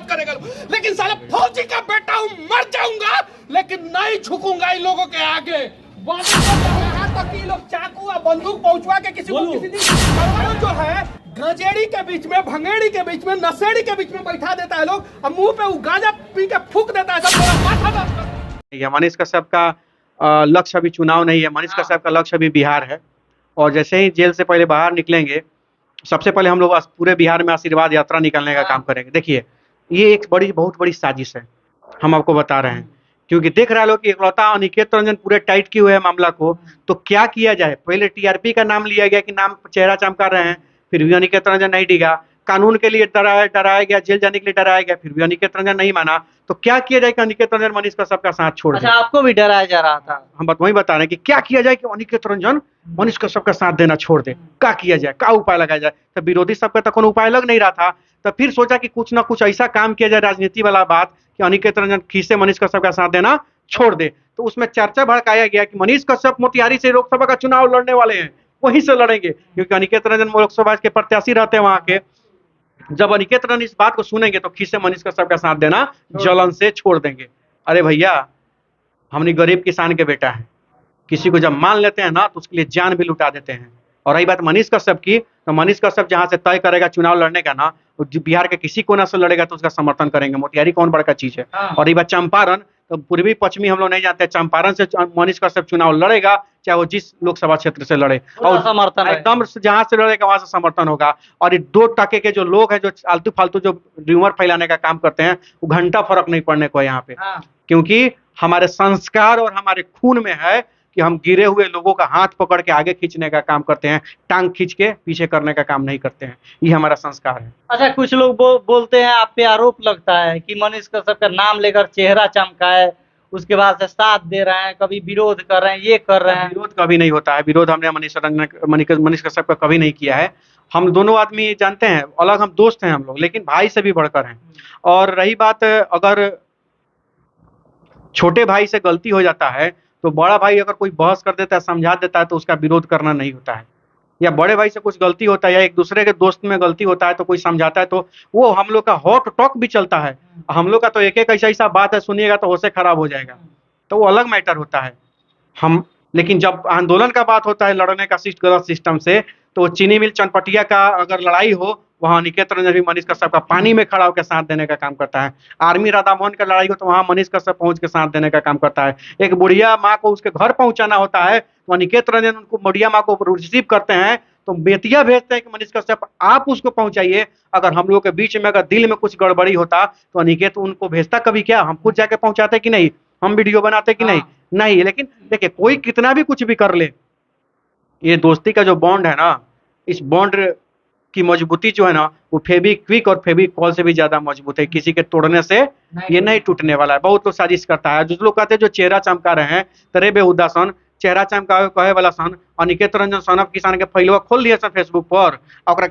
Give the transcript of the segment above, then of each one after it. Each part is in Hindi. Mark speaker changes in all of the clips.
Speaker 1: बात करेगा। लेकिन साले फौजी का बेटा हूँ, मर जाऊंगा लेकिन नहीं झुकूंगा इन लोगों के आगे। यहाँ तक कि लोग चाकू और बंदूक पहुंचवा के किसी को किसी दिन जो है गजेड़ी के बीच में, भंगेड़ी के बीच में, नशेड़ी के बीच में बैठा देता है लोग, और मुंह पे वो गांजा पी के फूक देता है, सब माथा दर्द करता है।
Speaker 2: मनीष कश्यप का लक्ष्य अभी चुनाव नहीं है, मनीष कश्यप का लक्ष्य अभी बिहार है। और जैसे ही जेल से पहले बाहर निकलेंगे, सबसे पहले हम लोग पूरे बिहार में आशीर्वाद यात्रा निकालने का काम करेंगे। देखिए, ये एक बहुत बड़ी साजिश है, हम आपको बता रहे हैं, क्योंकि देख रहे लोग कि इकलौता अनिकेत रंजन पूरे टाइट किए हुए हैं मामला को। तो क्या किया जाए? पहले टीआरपी का नाम लिया गया कि नाम चेहरा चमका रहे हैं, फिर भी अनिकेत रंजन नहीं डिगा। कानून के लिए डराया गया, जेल जाने के लिए डराया गया, फिर भी अनिकेत रंजन नहीं माना। तो क्या किया जाए कि अनिकेत रंजन मनीष कश्यप का साथ छोड़ दे?
Speaker 3: अच्छा, आपको भी डराया जा रहा था?
Speaker 2: हम वही बता रहे हैं कि क्या किया जाए कि अनिकेत रंजन मनीष कश्यप का साथ देना छोड़ दे। क्या किया जाए, क्या उपाय लगाया जाए? तो विरोधी सबका तो कोई उपाय लग नहीं रहा था। तो फिर सोचा कि कुछ ना कुछ ऐसा काम किया जाए, राजनीति वाला बात, कि अनिकेत रंजन खीसे मनीष कश्यप का साथ देना छोड़ दे। तो उसमें चर्चा भड़काया गया कि मनीष कश्यप मोतिहारी से लोकसभा का चुनाव लड़ने वाले हैं, वहीं से लड़ेंगे, क्योंकि अनिकेत रंजन लोकसभा के प्रत्याशी रहते हैं वहां के। जब अनिकेत रंजन इस बात को सुनेंगे तो खीसे मनीष कश्यप का साथ देना जलन से छोड़ देंगे। अरे भैया, हमने गरीब किसान के बेटा है, किसी को जब मान लेते हैं ना तो उसके लिए जान भी लुटा देते हैं। और रही बात मनीष कश्यप की, तो मनीष कश्यप जहां से तय करेगा चुनाव लड़ने का ना, तो बिहार के किसी कोना से लड़ेगा तो उसका समर्थन करेंगे। मोतिहारी कौन बड़का चीज है। और रही बात चंपारण, तो पूर्वी पश्चिमी हम लोग नहीं जानते, चंपारण से मनीष कश्यप चुनाव लड़ेगा, चाहे वो जिस लोकसभा क्षेत्र से लड़े, और
Speaker 3: समर्थन
Speaker 2: एकदम जहां से लड़ेगा वहां से समर्थन होगा। और ये 2% के जो लोग हैं जो आलतू फालतू जो र्यूमर फैलाने का काम करते हैं, वो घंटा फर्क नहीं पड़ने को है यहाँ पे। क्योंकि हमारे संस्कार और हमारे खून में है कि हम गिरे हुए लोगों का हाथ पकड़ के आगे खींचने का काम करते हैं, टांग खींच के पीछे करने का काम नहीं करते हैं। ये हमारा संस्कार है।
Speaker 3: अच्छा, कुछ लोग बोलते हैं, आप पे आरोप लगता है कि मनीष कश्यप का नाम लेकर चेहरा चमका है, उसके बाद से साथ दे रहे हैं, कभी विरोध कर रहे हैं, ये कर रहे हैं।
Speaker 2: विरोध कभी नहीं होता है, विरोध हमने मनीष कश्यप का कभी नहीं किया है। हम दोनों आदमी जानते हैं, अलग हम दोस्त हैं हम लोग, लेकिन भाई से भी बढ़कर हैं। और रही बात, अगर छोटे भाई से गलती हो जाता है तो बड़ा भाई अगर कोई बहस कर देता है, समझा देता है, तो उसका विरोध करना नहीं होता है। या बड़े भाई से कुछ गलती होता है या एक दूसरे के दोस्त में गलती होता है तो कोई समझाता है, तो वो हम लोग का हॉट टॉक भी चलता है। हम लोग का तो एक ऐसा बात है, सुनिएगा तो होशे खराब हो जाएगा, तो वो अलग मैटर होता है। लेकिन जब आंदोलन का बात होता है, लड़ने का गलत सिस्टम से, तो चीनी मिल चनपटिया का अगर लड़ाई हो, वहां अनिकेत रंजन भी मनीष कश्यप का पानी में खड़ा होकर साथ देने का काम करता है। आर्मी राधा मोहन का लड़ाई हो तो वहां मनीष कश्यप पहुंच के साथ देने का काम करता है। एक बुढ़िया माँ को उसके घर पहुंचाना होता है तो अनिकेत रंजन उनको बुढ़िया माँ को रिसीव करते हैं, तो बेतिया भेजते हैं कि मनीष कश्यप आप उसको पहुंचाइए। अगर हम लोग के बीच में अगर दिल में कुछ गड़बड़ी होता तो अनिकेत उनको भेजता कभी क्या? हम खुद जाके पहुंचाते कि नहीं? हम वीडियो बनाते कि नहीं। लेकिन देखिए, कोई कितना भी कुछ भी कर ले, ये दोस्ती का जो बॉन्ड है ना, इस बॉन्ड की मजबूती जो है ना, वो फेविक्विक और फेविकॉल से भी ज्यादा मजबूत है। किसी के तोड़ने से ये नहीं टूटने वाला है। बहुत लोग साजिश करता है। जो लोग कहते हैं जो चेहरा चमका रहे हैं, तरे बेहुदा सन चेहरा चमकावे कहे वाला सन अनिकेत रंजन सन ऑफ किसान के फैलवा खोल लिए सन फेसबुक पर, और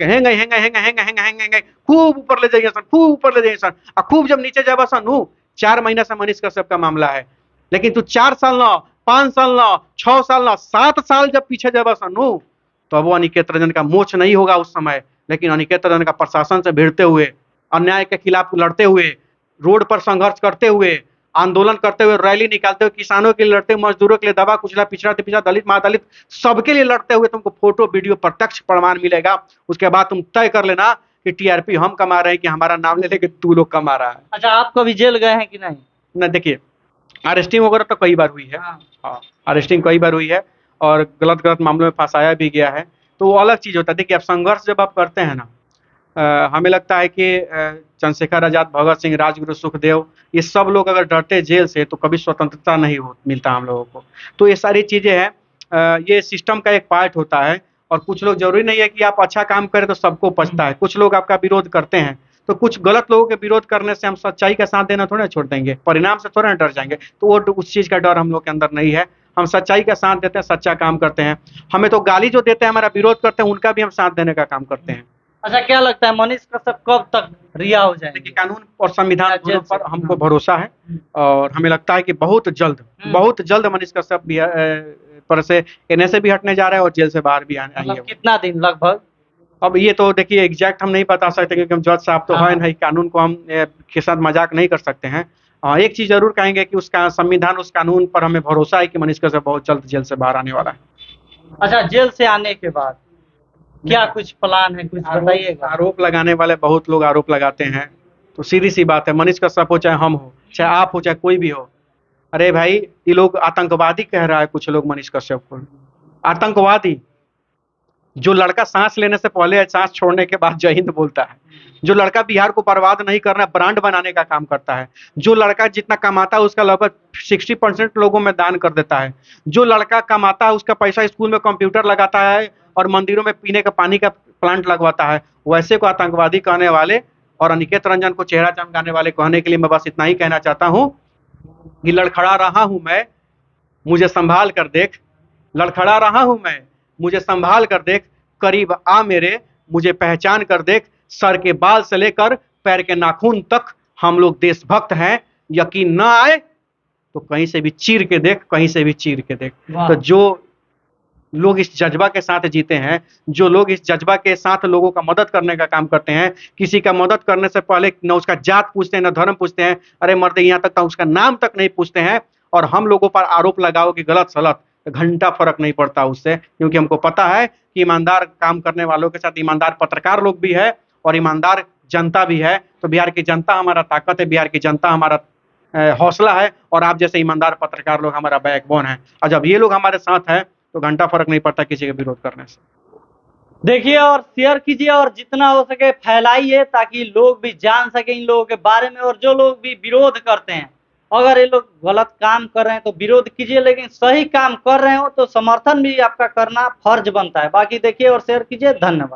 Speaker 2: खूब ऊपर ले जाइए सन, खूब ऊपर ले जाइए सन, और खूब जब नीचे जाबा सन 4 महीना से मनीष कश्यप का मामला है। लेकिन तू 4 साल ना, 5 साल ना, 6 साल ना, 7 साल जब पीछे जाबा सन तो वो अनिकेत रंजन का मोच नहीं होगा उस समय। लेकिन अनिकेत रंजन का प्रशासन से भिड़ते हुए, अन्याय के खिलाफ लड़ते हुए, रोड पर संघर्ष करते हुए, आंदोलन करते हुए, रैली निकालते हुए, किसानों के लिए लड़ते हुए, मजदूरों के लिए, दबा कुचला पिछड़ा पिछड़ा दलित महादलित सबके लिए लड़ते हुए तुमको फोटो वीडियो प्रत्यक्ष प्रमाण मिलेगा। उसके बाद तुम तय कर लेना कि टीआरपी हम कमा रहे हैं कि हमारा नाम ले लेके तू लोग कमा रहा है।
Speaker 3: अच्छा, आप कभी जेल गए हैं कि नहीं?
Speaker 2: ना, देखिए, अरेस्टिंग वगैरह तो कई बार हुई है। अरेस्टिंग कई बार हुई है और गलत मामलों में फंसाया भी गया है, तो वो अलग चीज होता है। देखिए, अब संघर्ष जब आप करते हैं ना, हमें लगता है कि चंद्रशेखर आजाद, भगत सिंह, राजगुरु, सुखदेव, ये सब लोग अगर डरते जेल से तो कभी स्वतंत्रता नहीं मिलता हम लोगों को। तो ये सारी चीजें हैं, ये सिस्टम का एक पार्ट होता है। और कुछ लोग, जरूरी नहीं है कि आप अच्छा काम करें तो सबको पछता है। कुछ लोग आपका विरोध करते हैं, तो कुछ गलत लोगों के विरोध करने से हम सच्चाई का साथ देना थोड़ा छोड़ देंगे, परिणाम से थोड़ा डर जाएंगे। तो वो उस चीज का डर हम लोग के अंदर नहीं है। हम सच्चाई का साथ देते हैं, सच्चा काम करते हैं। हमें तो गाली जो देते हैं, हमारा विरोध करते हैं, उनका भी हम साथ देने का काम करते हैं।
Speaker 3: अच्छा, क्या लगता है मनीष कश्यप कब तक रिहा हो जाएंगे?
Speaker 2: देखिए, कानून और संविधान दोनों पर हमको भरोसा है और हमें लगता है कि बहुत जल्द मनीष कश्यप पर से एनए से भी हटने जा रहा है और जेल से बाहर भी आएंगे।
Speaker 3: कितना दिन लगभग?
Speaker 2: अब ये तो देखिए एग्जैक्ट हम नहीं बता सकते क्योंकि हम जज साहब तो
Speaker 3: हाँ।
Speaker 2: है नहीं, कानून को हम के साथ मजाक नहीं कर सकते हैं। एक चीज जरूर कहेंगे कि उसका संविधान, उस कानून पर हमें भरोसा है कि मनीष कश्यप बहुत जल्द जेल से बाहर आने वाला है।
Speaker 3: अच्छा, जेल से आने के बाद क्या कुछ प्लान है, कुछ बताइएगा।
Speaker 2: आरोप लगाने वाले बहुत लोग आरोप लगाते हैं, तो सीधी सी बात है, मनीष कश्यप हो चाहे हम हो, चाहे आप हो, चाहे कोई भी हो, अरे भाई ये लोग आतंकवादी कह रहा है कुछ लोग मनीष कश्यप को। आतंकवादी, जो लड़का सांस लेने से पहले सांस छोड़ने के बाद जय हिंद बोलता है, जो लड़का बिहार को बर्बाद नहीं करना ब्रांड बनाने का काम करता है, जो लड़का जितना कमाता है उसका लगभग 60% लोगों में दान कर देता है, जो लड़का कमाता है उसका पैसा स्कूल में कंप्यूटर लगाता है और मंदिरों में पीने का पानी का प्लांट लगवाता है, वैसे को आतंकवादी कहने वाले और अनिकेत रंजन को चेहरा चमकाने वाले कहने के लिए मैं बस इतना ही कहना चाहता हूँ कि लड़खड़ा रहा हूं मैं, मुझे संभाल कर देख, लड़खड़ा रहा हूं मैं, मुझे संभाल कर देख, करीब आ मेरे, मुझे पहचान कर देख, सर के बाल से लेकर पैर के नाखून तक हम लोग देशभक्त हैं, यकीन ना आए तो कहीं से भी चीर के देख, कहीं से भी चीर के देख। तो जो लोग इस जज्बा के साथ जीते हैं, जो लोग इस जज्बा के साथ लोगों का मदद करने का काम करते हैं, किसी का मदद करने से पहले न उसका जात पूछते हैं, न धर्म पूछते हैं, अरे मर्द यहाँ तक उसका नाम तक नहीं पूछते हैं, और हम लोगों पर आरोप लगाओ कि गलत सलत, घंटा फर्क नहीं पड़ता उससे, क्योंकि हमको पता है कि ईमानदार काम करने वालों के साथ ईमानदार पत्रकार लोग भी है और ईमानदार जनता भी है। तो बिहार की जनता हमारा ताकत है, बिहार की जनता हमारा हौसला है, और आप जैसे ईमानदार पत्रकार लोग हमारा बैकबोन है। और जब ये लोग हमारे साथ है तो घंटा फर्क नहीं पड़ता किसी का विरोध करने से।
Speaker 3: देखिए और शेयर कीजिए और जितना हो सके फैलाइए ताकि लोग भी जान सके इन लोगों के बारे में, और जो लोग भी विरोध करते हैं, अगर ये लोग गलत काम कर रहे हैं तो विरोध कीजिए, लेकिन सही काम कर रहे हो तो समर्थन भी आपका करना फर्ज बनता है। बाकी देखिए और शेयर कीजिए। धन्यवाद।